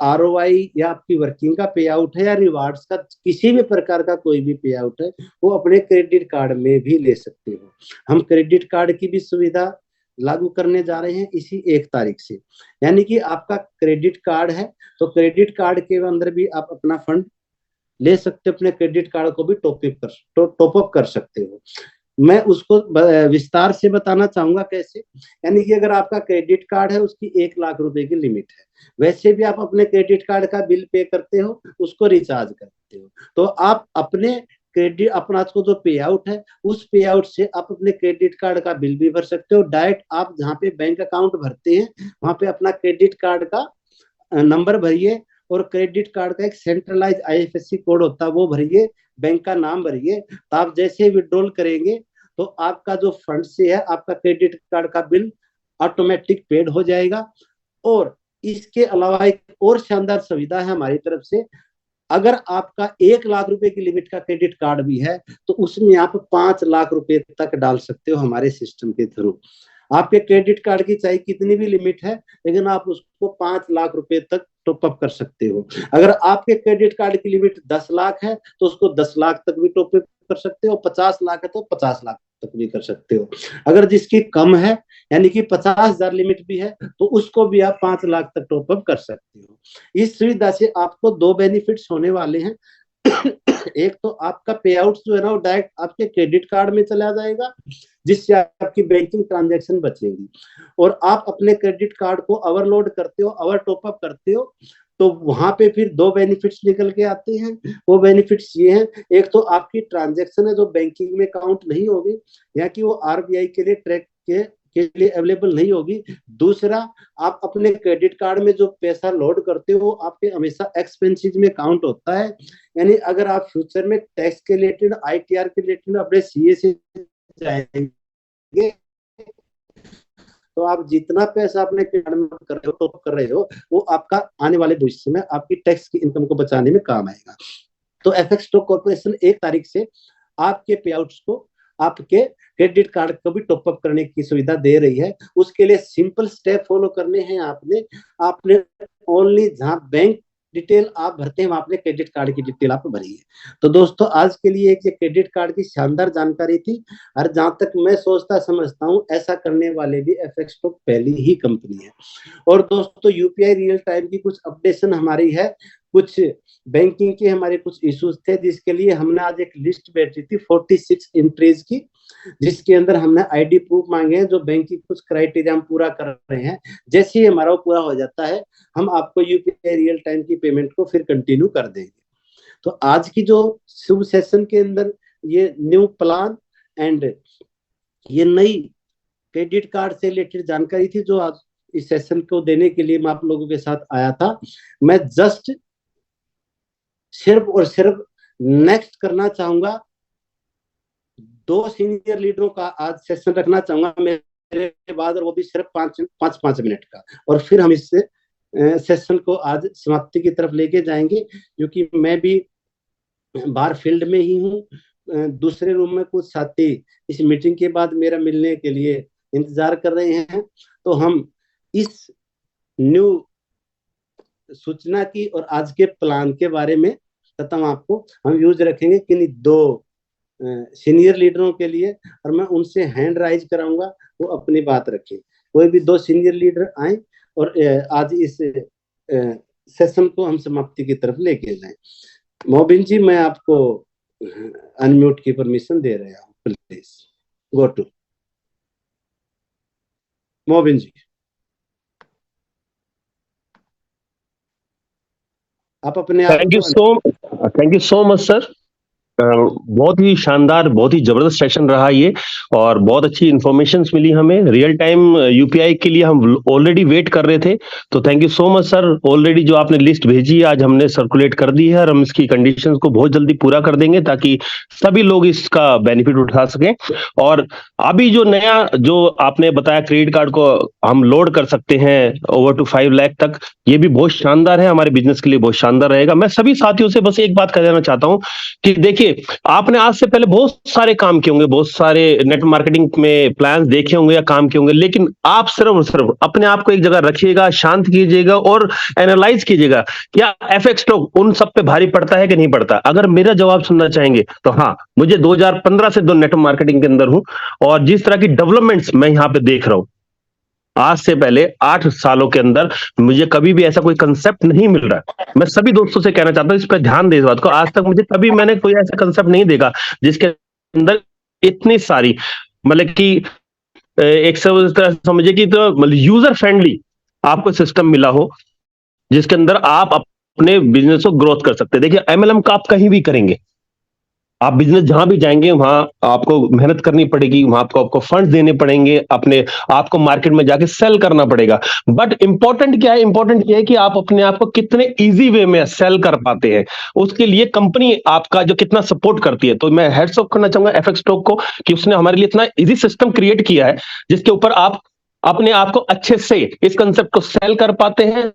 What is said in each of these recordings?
ROI या आपकी working का पे आउट है या रिवार्ड्स का किसी भी प्रकार का कोई भी पे आउट है, वो अपने क्रेडिट कार्ड में भी ले सकते हो। हम क्रेडिट कार्ड की भी सुविधा लागू करने जा रहे हैं इसी 1 तारीख से। यानी कि आपका क्रेडिट कार्ड है तो क्रेडिट कार्ड के अंदर भी आप अपना फंड ले सकते हो, अपने क्रेडिट कार्ड को भी टॉप अप कर सकते हो। मैं उसको विस्तार से बताना चाहूंगा कैसे। यानी कि अगर आपका क्रेडिट कार्ड है उसकी 1 लाख रुपए की लिमिट है, वैसे भी आप अपने क्रेडिट कार्ड का बिल पे करते हो, उसको रिचार्ज करते हो, तो आप अपने क्रेडिट अपना जो पे आउट है उस पे आउट से आप अपने क्रेडिट कार्ड का बिल भी भर सकते हो। डायरेक्ट आप जहाँ पे बैंक अकाउंट भरते हैं वहां पे अपना क्रेडिट कार्ड का नंबर भरिए और क्रेडिट कार्ड का एक सेंट्रलाइज आईएफएससी कोड होता है वो भरिए, बैंक का नाम भरिए। तो आप जैसे विड्रॉल करेंगे तो आपका जो फंड से है आपका क्रेडिट कार्ड का बिल ऑटोमेटिक पेड हो जाएगा। और इसके अलावा एक और शानदार सुविधा है हमारी तरफ से, अगर आपका 1 लाख रुपए की लिमिट का क्रेडिट कार्ड भी है तो उसमें आप 5 लाख रुपए तक डाल सकते हो हमारे सिस्टम के थ्रू। आपके क्रेडिट कार्ड की चाहे कितनी भी लिमिट है लेकिन आप उसको 5 लाख रुपए तक टॉप अप कर सकते हो। अगर आपके क्रेडिट कार्ड की लिमिट 10 लाख है तो उसको 10 लाख तक भी टॉप अप कर सकते हो, 50 लाख है तो 50 लाख तक भी कर सकते हो। अगर जिसकी कम है यानी कि 50,000 लिमिट भी है तो उसको भी आप 5 लाख तक टॉप अप कर सकते हो। इस सुविधा से आपको 2 बेनिफिट्स होने वाले हैं। एक तो आपका पे आउट जो है ना वो डायरेक्ट आपके क्रेडिट कार्ड में चला जाएगा जिससे आपकी बैंकिंग ट्रांजैक्शन बचेगी। और आप अपने क्रेडिट कार्ड को ओवरलोड करते हो, ओवर टॉप अप करते हो, तो वहां पे फिर 2 बेनिफिट्स निकल के आते हैं। वो बेनिफिट्स ये हैं, एक तो आपकी ट्रांजैक्शन है जो बैंकिंग में काउंट नहीं होगी या कि वो आरबीआई के लिए ट्रैक के लिए अवेलेबल नहीं होगी। दूसरा, आप अपने क्रेडिट कार्ड में जो पैसा लोड करते हो आपके हमेशा एक्सपेंसेस में काउंट होता है। यानी अगर आप फ्यूचर में टैक्स के रिलेटेड, आईटीआर के रिलेटेड अपने सीए से जाएंगे तो आप जितना पैसा अपने कार्ड में कर रहे हो, टॉप कर रहे हो, वो आपका आने वाले भविष्य में आपकी टैक्स की इनकम को बचाने में काम आएगा। तो एफएक्स स्टॉक कॉर्पोरेशन 1 तारीख से आपके पे आउट्स को आपके क्रेडिट कार्ड को भी टॉप अप करने की सुविधा दे रही है। उसके लिए सिंपल स्टेप फॉलो करने हैं आपने ओनली जहां बैंक डिटेल आप भरते हैं वहां अपने क्रेडिट कार्ड की डिटेल आप भरिए। तो दोस्तों आज के लिए एक क्रेडिट कार्ड की शानदार जानकारी थी, और जहां तक मैं सोचता समझता हूं ऐसा करने वाले भी एफएक्स स्टॉक पहली ही कंपनी है। और दोस्तों यूपीआई रियल टाइम की कुछ अपडेशन हमारी है, कुछ बैंकिंग के हमारे कुछ इश्यूज थे जिसके लिए हमने आज एक लिस्ट बैठी थी 46 एंट्रीज की, जिसके अंदर हमने आईडी प्रूफ मांगे हैं जो बैंक की कुछ क्राइटेरिया हम पूरा कर रहे हैं। जैसे ही हमारा पूरा हो जाता है हम आपको यूपीआई रियल टाइम की पेमेंट को फिर कंटिन्यू कर देंगे। तो आज की जो शुभ सेशन के अंदर ये न्यू प्लान एंड ये नई क्रेडिट कार्ड से रिलेटेड जानकारी थी जो आज इस सेशन को देने के लिए मैं आप लोगों के साथ आया था। मैं जस्ट सिर्फ और सिर्फ नेक्स्ट करना चाहूंगा, 2 सीनियर लीडरों का आज सेशन रखना चाहूंगा मेरे बाद, और वो भी सिर्फ 5 मिनट का, और फिर हम इस सेशन को आज समाप्ति की तरफ लेके जाएंगे। क्योंकि मैं भी बाहर फील्ड में ही हूँ, दूसरे रूम में कुछ साथी इस मीटिंग के बाद मेरा मिलने के लिए इंतजार कर रहे हैं। तो हम इस न्यू सूचना की और आज के प्लान के बारे में तथा आपको हम यूज रखेंगे कि 2 सीनियर लीडरों के लिए, और मैं उनसे हैंड राइज कराऊंगा वो अपनी बात रखें। कोई भी 2 सीनियर लीडर आए और आज इस सेशन को हम समाप्ति की तरफ लेके जाएं। मोबिन जी मैं आपको अनम्यूट की परमिशन दे रहा हूँ, प्लीज गो टू मोबिन जी। आप अपने thank you so much sir. बहुत ही शानदार, बहुत ही जबरदस्त सेशन रहा ये, और बहुत अच्छी इंफॉर्मेशन मिली हमें। रियल टाइम यूपीआई के लिए हम ऑलरेडी वेट कर रहे थे, तो thank you so much sir. Already जो आपने लिस्ट भेजी है आज हमने सर्कुलेट कर दी है, और हम इसकी कंडीशंस को बहुत जल्दी पूरा कर देंगे ताकि सभी लोग इसका बेनिफिट उठा सकें। और अभी जो नया जो आपने बताया क्रेडिट कार्ड को हम लोड कर सकते हैं ओवर टू 5 लाख तक, ये भी बहुत शानदार है, हमारे बिजनेस के लिए बहुत शानदार रहेगा। मैं सभी साथियों से बस एक बात कहना चाहता हूँ कि देखिए देखिए, आपने आज से पहले बहुत सारे काम किए होंगे, बहुत सारे नेट मार्केटिंग में प्लान देखे होंगे या काम किए होंगे, लेकिन आप सिर्फ और सिर्फ अपने आप को एक जगह रखिएगा, शांत कीजिएगा और एनालाइज कीजिएगा क्या एफएक्स स्टॉक उन सब पे भारी पड़ता है कि नहीं पड़ता। अगर मेरा जवाब सुनना चाहेंगे तो हाँ, मुझे 2015 से नेट मार्केटिंग के अंदर हूं और जिस तरह की डेवलपमेंट्स मैं यहाँ पे देख रहा हूं, आज से पहले 8 सालों के अंदर मुझे कभी भी ऐसा कोई कंसेप्ट नहीं मिल रहा है। मैं सभी दोस्तों से कहना चाहता हूं, इस पर ध्यान दे इस बात को, आज तक मुझे कभी मैंने कोई ऐसा कंसेप्ट नहीं देखा जिसके अंदर इतनी सारी मतलब कि एक तरह समझिए कि तो मतलब यूजर फ्रेंडली आपको सिस्टम मिला हो जिसके अंदर आप अपने बिजनेस को ग्रोथ कर सकते हैं। देखिए, एमएलएम का आप कहीं भी करेंगे, आप बिजनेस जहां भी जाएंगे वहां आपको मेहनत करनी पड़ेगी, वहां आपको फंड देने पड़ेंगे, अपने आपको मार्केट में जाके सेल करना पड़ेगा। बट इंपॉर्टेंट क्या है, इंपॉर्टेंट क्या है कि आप अपने आप को कितने इजी वे में सेल कर पाते हैं, उसके लिए कंपनी आपका जो कितना सपोर्ट करती है। तो मैं हेड्स ऑफ करना चाहूंगा एफएक्स स्टॉक को कि उसने हमारे लिए इतना इजी सिस्टम क्रिएट किया है जिसके ऊपर आप अपने आप को अच्छे से इस कंसेप्ट को सेल कर पाते हैं।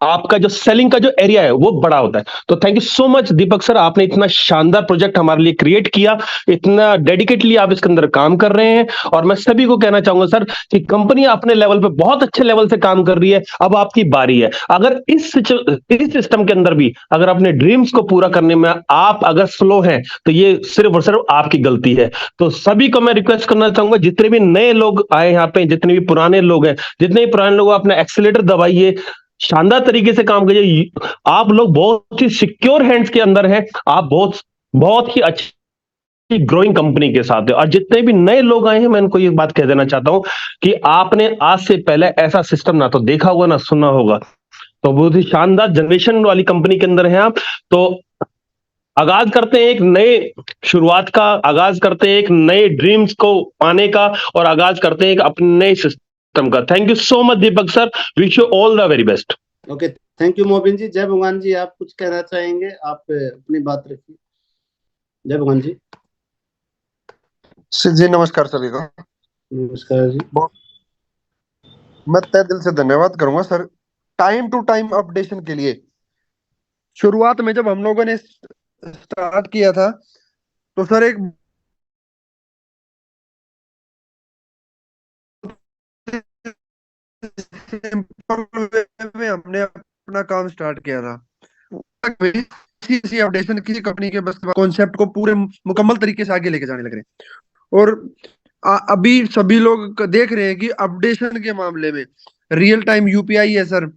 आपका जो सेलिंग का जो एरिया है वो बड़ा होता है। तो thank you so much Deepak sir, आपने इतना शानदार प्रोजेक्ट हमारे लिए क्रिएट किया, इतना डेडिकेटली आप इसके अंदर काम कर रहे हैं। और मैं सभी को कहना चाहूंगा सर कि कंपनी अपने लेवल पे बहुत अच्छे लेवल से काम कर रही है, अब आपकी बारी है। अगर इस सिस्टम के अंदर भी अगर अपने ड्रीम्स को पूरा करने में आप अगर स्लो हैं तो ये सिर्फ और सिर्फ आपकी गलती है। तो सभी को मैं रिक्वेस्ट करना चाहूंगा, जितने भी नए लोग आए यहाँ पे, जितने भी पुराने लोग हैं, जितने भी पुराने लोग, अपना एक्सीलेटर दबाइए, शानदार तरीके से काम करिए। आप लोग बहुत ही सिक्योर हैंड्स के अंदर हैं, आप बहुत बहुत ही अच्छी ग्रोइंग कंपनी के साथ है। और जितने भी नए लोग आए हैं, मैं इनको ये बात कह देना चाहता हूं कि आपने आज से पहले ऐसा सिस्टम ना तो देखा होगा ना सुना होगा। तो बहुत ही शानदार जनरेशन वाली कंपनी के अंदर है आप। तो आगाज करते हैं एक नए शुरुआत का, आगाज करते हैं एक नए ड्रीम्स को पाने का, और आगाज करते हैं एक अपने नए सिस्टम का। Thank you so much Deepak sir, wish you all the very best. Okay, thank you Mobin ji. Jai Bhagwan जी, आप कुछ कहना चाहेंगे? आप अपनी बात रखिए। जय भगवान जी। जी नमस्कार सभी को। नमस्कार जी। मैं तहे दिल से धन्यवाद करूंगा sir time to time updation के लिए। शुरुआत में जब हम लोगों ने स्टार्ट किया था तो सर एक सिंपल वे में हमने अपना काम स्टार्ट किया था। इसी अपडेशन किसी कंपनी के बस कॉन्सेप्ट को पूरे मुकम्मल तरीके से आगे लेके जाने लग रहे हैं। और अभी सभी लोग देख रहे हैं कि अपडेशन के मामले में रियल टाइम यूपीआई है सर।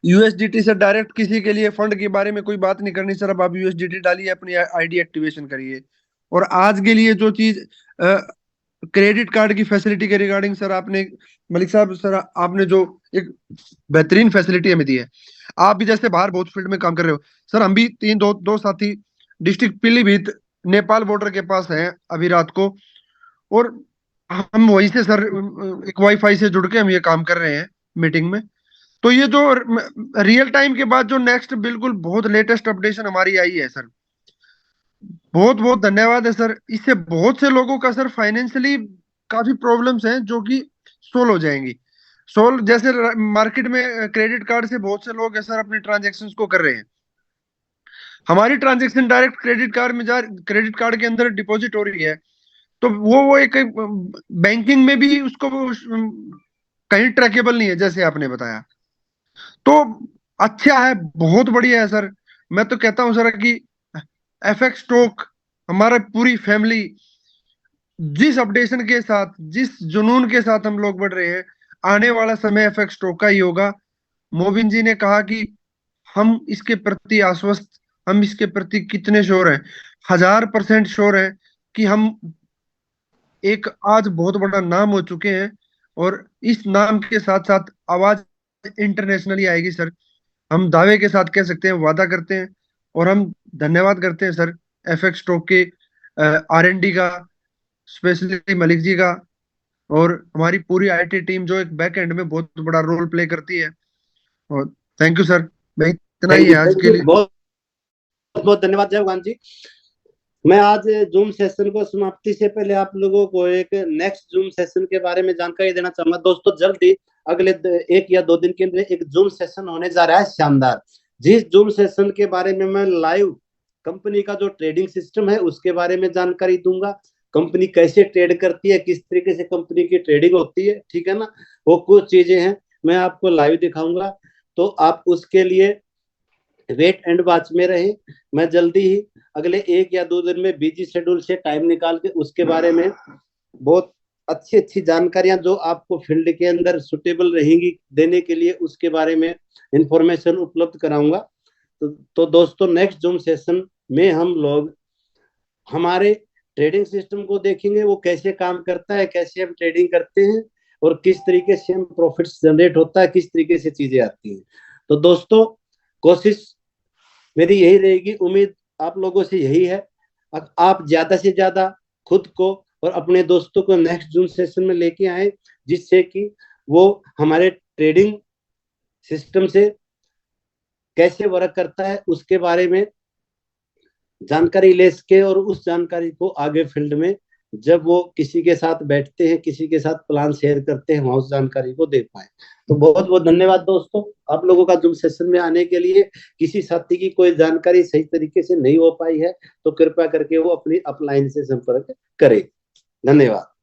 यूएसडीटी से डायरेक्ट किसी के लिए फंड के बारे में कोई बात नहीं करनी सर, अब आप यूएसडीटी डालिए, अपनी आईडी एक्टिवेशन करिए। और आज के लिए जो चीज क्रेडिट कार्ड की फैसिलिटी के रिगार्डिंग सर, आपने मलिक साहब सर आपने जो एक बेहतरीन फैसिलिटी हमें दी है। आप भी जैसे बाहर बहुत फील्ड में काम कर रहे हो सर, हम भी दो साथी डिस्ट्रिक्ट पीलीभीत नेपाल बॉर्डर के पास हैं अभी रात को, और हम वहीं से सर एक वाईफाई से जुड़ के हम ये काम कर रहे हैं मीटिंग में। तो ये जो रियल टाइम के बाद जो नेक्स्ट बिल्कुल बहुत लेटेस्ट अपडेशन हमारी आई है सर, बहुत बहुत धन्यवाद है सर। इससे बहुत से लोगों का सर फाइनेंशियली काफी प्रॉब्लम्स हैं जो कि सोल्व हो जाएंगी। सोल्व जैसे मार्केट में क्रेडिट कार्ड से बहुत से लोग है सर अपने ट्रांजेक्शन्स को कर रहे हैं। हमारी ट्रांजेक्शन डायरेक्ट क्रेडिट कार्ड के अंदर डिपॉजिट हो रही है, तो वो एक बैंकिंग में भी उसको कहीं ट्रैकेबल नहीं है जैसे आपने बताया। तो अच्छा है, बहुत बढ़िया है सर। मैं तो कहता हूं सर कि एफएक्स स्टॉक हमारा पूरी फैमिली जिस अपडेशन के साथ, जिस जुनून के साथ हम लोग बढ़ रहे हैं, आने वाला समय एफएक्स स्टॉक का ही होगा। मोबिन जी ने कहा कि हम इसके प्रति आश्वस्त, हम इसके प्रति कितने श्योर हैं, 1000% श्योर है कि हम एक आज बहुत बड़ा नाम हो चुके हैं, और इस नाम के साथ साथ आवाज इंटरनेशनली आएगी सर। हम दावे के साथ कह सकते हैं, वादा करते हैं, और हम धन्यवाद करते हैं सर एफएक्स स्टॉक के आरएनडी का, स्पेशली मलिक जी का, और हमारी पूरी आईटी टीम जो एक बैक एंड में बहुत बड़ा रोल प्ले करती है। और थैंक यू सर, मैं इतना ही है आज के लिए। बहुत बहुत धन्यवाद जय भगवान जी। मैं आज जूम सेशन को समाप्ति से पहले आप लोगों को एक नेक्स्ट जूम सेशन के बारे में जानकारी देना चाहूंगा। दोस्तों, जल्द ही अगले 1 या 2 दिन के अंदर एक जूम सेशन होने जा रहा है शानदार, जिस जूम सेशन के बारे में मैं लाइव कंपनी का जो ट्रेडिंग सिस्टम है उसके बारे में जानकारी दूंगा, कंपनी कैसे ट्रेड करती है, किस तरीके से कंपनी की ट्रेडिंग होती है, ठीक है ना, वो कुछ चीजें हैं मैं आपको लाइव दिखाऊंगा। तो आप उसके लिए वेट एंड वॉच में रहे। मैं जल्दी ही अगले 1 या 2 दिन में बिजी शेड्यूल से टाइम निकाल के उसके बारे में बहुत अच्छी अच्छी जानकारियां जो आपको फील्ड के अंदर सुटेबल रहेंगी देने के लिए उसके बारे में इंफॉर्मेशन उपलब्ध कराऊंगा। तो दोस्तों नेक्स्ट जूम सेशन में हम लोग हमारे ट्रेडिंग सिस्टम को देखेंगे, वो कैसे काम करता है, कैसे हम ट्रेडिंग करते हैं और किस तरीके से हम प्रॉफिट्स जनरेट होता है, किस तरीके से चीजें आती हैं। तो दोस्तों कोशिश मेरी यही रहेगी, उम्मीद आप लोगों से यही है, आप ज्यादा से ज्यादा खुद को और अपने दोस्तों को नेक्स्ट जूम सेशन में लेके आए, जिससे कि वो हमारे ट्रेडिंग सिस्टम से कैसे वर्क करता है उसके बारे में जानकारी ले सके और उस जानकारी को आगे फील्ड में जब वो किसी के साथ बैठते हैं, किसी के साथ प्लान शेयर करते हैं, वहां उस जानकारी को दे पाए। तो बहुत बहुत धन्यवाद दोस्तों आप लोगों का जूम सेशन में आने के लिए। किसी साथी की कोई जानकारी सही तरीके से नहीं हो पाई है तो कृपया करके वो अपनी अपलाइन से संपर्क करे। धन्यवाद।